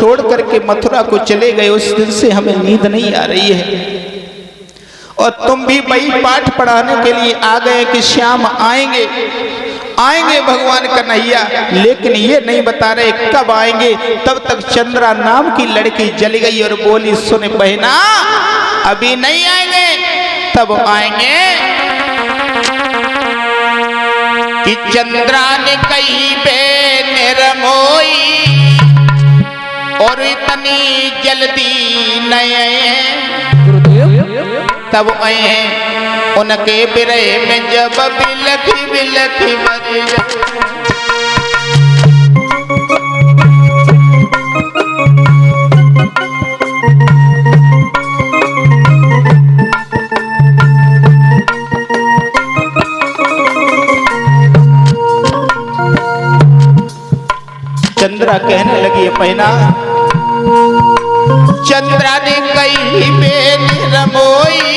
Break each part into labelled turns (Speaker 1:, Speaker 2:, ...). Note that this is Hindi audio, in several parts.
Speaker 1: छोड़ करके मथुरा को चले गए, उस दिन से हमें नींद नहीं आ रही है। और तुम भी वही पाठ पढ़ाने के लिए आ गए कि श्याम आएंगे आएंगे भगवान कन्हैया, लेकिन ये नहीं बता रहे कब आएंगे। तब तक चंद्रा नाम की लड़की जल गई और बोली, सुन बहना, अभी नहीं आएंगे, तब आएंगे। कि चंद्रा ने कही बे निर्मोही और इतनी जल्दी नहीं, तब आए उनके बिरहे में जब बिलखी बिलखी मर जाए। चंद्रा कहने लगी, पहना चंद्रा ने कही बे निर्मोही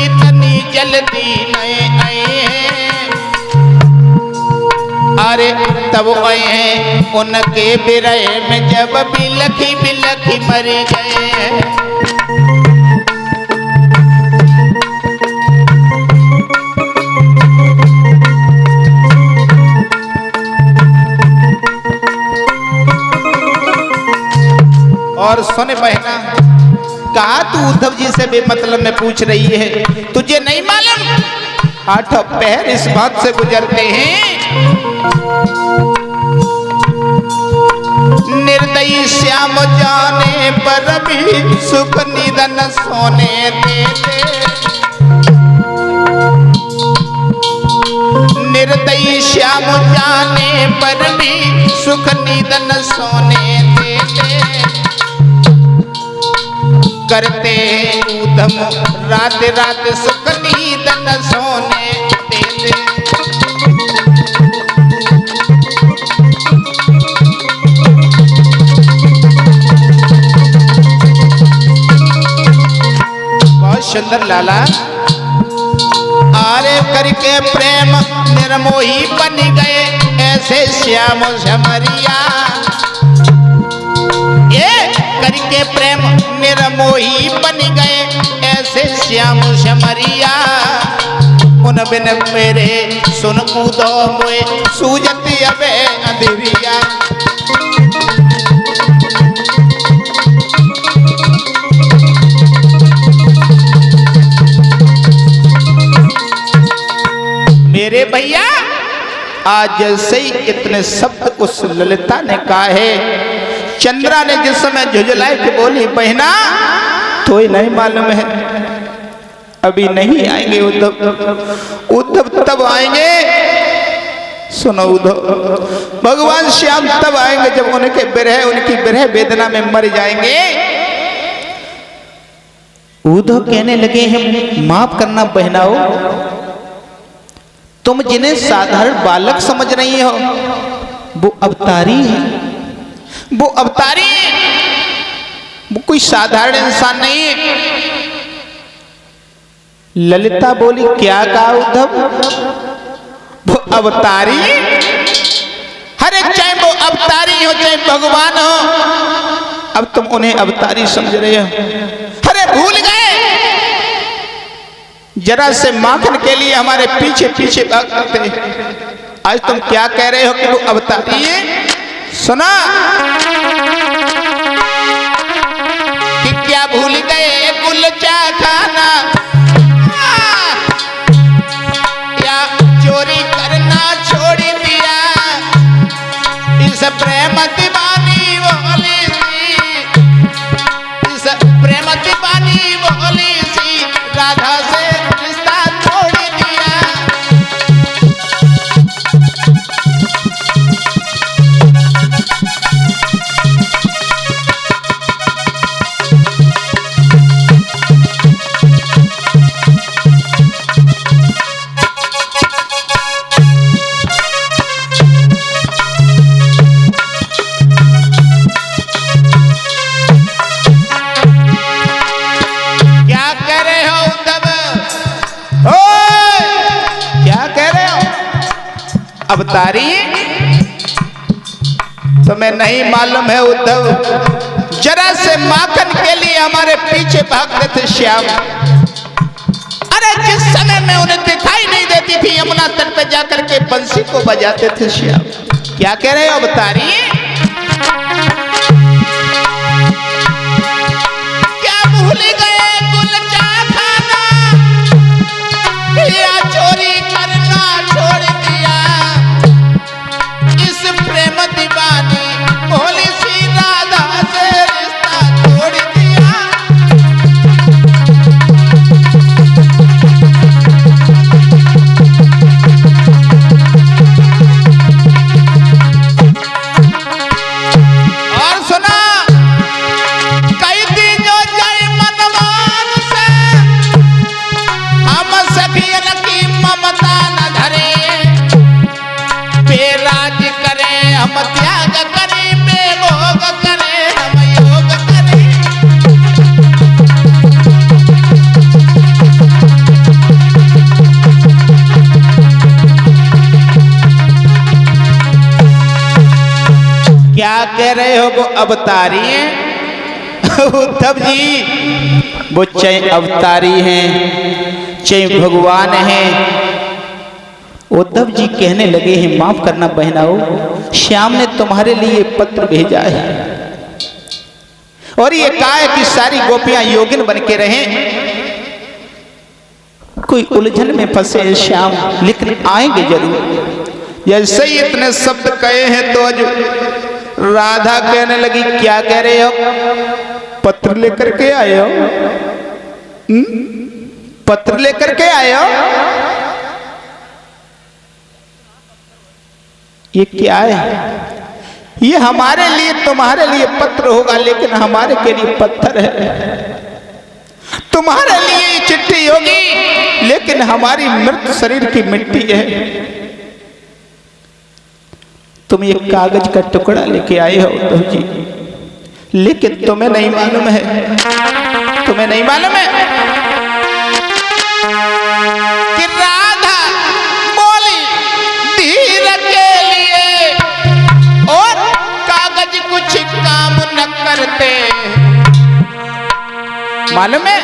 Speaker 1: इतनी जल्दी नहीं आए। अरे तब आए हैं उनके बिरहे में जब बिलखी बिलखी मर गए। और सुन बहना, कहा तू उद्धव जी से बेमतलब में पूछ रही है, तुझे नहीं मालूम 8 पहर इस बात से गुजरते हैं। निर्दयी श्याम जाने पर भी सुख निधन सोने देते। निर्दयी श्याम जाने पर भी सुख निधन सोने देते। करते उधम रात रात सुख निधन सोने देते। बहुत सुंदर लाला। आरे करके प्रेम निर्मोही बन गए ऐसे श्याम झमरिया। करके प्रेम निर्मोही बन गए ऐसे श्याम झमरिया। उन बिन मेरे सुन कूदो मोए सूजती अबे अंधेरिया। मेरे भैया आज जैसे ही इतने शब्द उस ललिता ने कहा है, चंद्रा ने जिस समय झुझलाए के बोली, बहना तो ही नहीं मालूम है, अभी नहीं आएंगे उद्धव। उद्धव तब आएंगे, सुनो उद्धव, भगवान श्याम तब आएंगे जब उनकी बिरह वेदना में मर जाएंगे। उद्धव कहने लगे हैं, माफ करना बहनाओ, तुम जिन्हें साधारण बालक समझ रही हो वो अवतारी है। वो अवतारी, वो कोई साधारण इंसान नहीं है। ललिता बोली, क्या कहा उद्धव? वो अवतारी? अरे चाहे वो अवतारी हो चाहे भगवान हो, अब तुम उन्हें अवतारी समझ रहे हो। अरे भूल गए, जरा से माखन के लिए हमारे पीछे पीछे भागते थे, आज तुम क्या कह रहे हो कि वो अवतारी है? सुना कि क्या भूल गए कुलचा खाना या चोरी करना छोड़ दिया। इस प्रेम दीवानी बोली सी, इस प्रेम दीवानी बोली सी राधा से रिश्ता छोड़ दिया। अवतारी तुम्हें नहीं मालूम है उद्धव, से माखन के लिए हमारे पीछे भागते थे श्याम। अरे जिस समय मैं उन्हें दिखाई नहीं देती थी यमुना तट पे जाकर के बंसी को बजाते थे श्याम। क्या कह रहे हो अवतारी? क्या भूल गए गुलचा खाना या चोरी करना छोड़ दिया? इस प्रेम दीवानी भोली सी राधा से रिश्ता तोड़ दिया। और सुना कई दिन जो जाए मनमान से हम सखियन की ममता न धरे। बेराज करें हम त्याग करें, बेभोग करें हम योग करें। क्या कह रहे हो वो अवतारी हैं? उद्धव जी वो चाहे अवतारी हैं चाहे भगवान हैं। उद्धव जी कहने लगे हैं माफ करना बहनाओ, श्याम ने तुम्हारे लिए पत्र भेजा है और ये कहा है कि सारी गोपियां योगिन बन के रहें। कोई उलझन में फंसे श्याम, लेकिन आएंगे जरूर। जैसे ही इतने शब्द कहे हैं तो आज राधा कहने लगी क्या कह रहे हो? पत्र लेकर के आए हो? पत्र लेकर के आए हो? ये क्या है? ये हमारे लिए तुम्हारे लिए पत्र होगा, लेकिन हमारे के लिए पत्थर है। तुम्हारे लिए ये चिट्ठी होगी, लेकिन हमारी मृत शरीर की मिट्टी है। तुम एक कागज का टुकड़ा लेके आए हो उद्धव जी, लेकिन तुम्हें नहीं मालूम है, तुम्हें नहीं मालूम है कि राधा बोली धीर के लिए और कागज कुछ काम न करते। मालूम है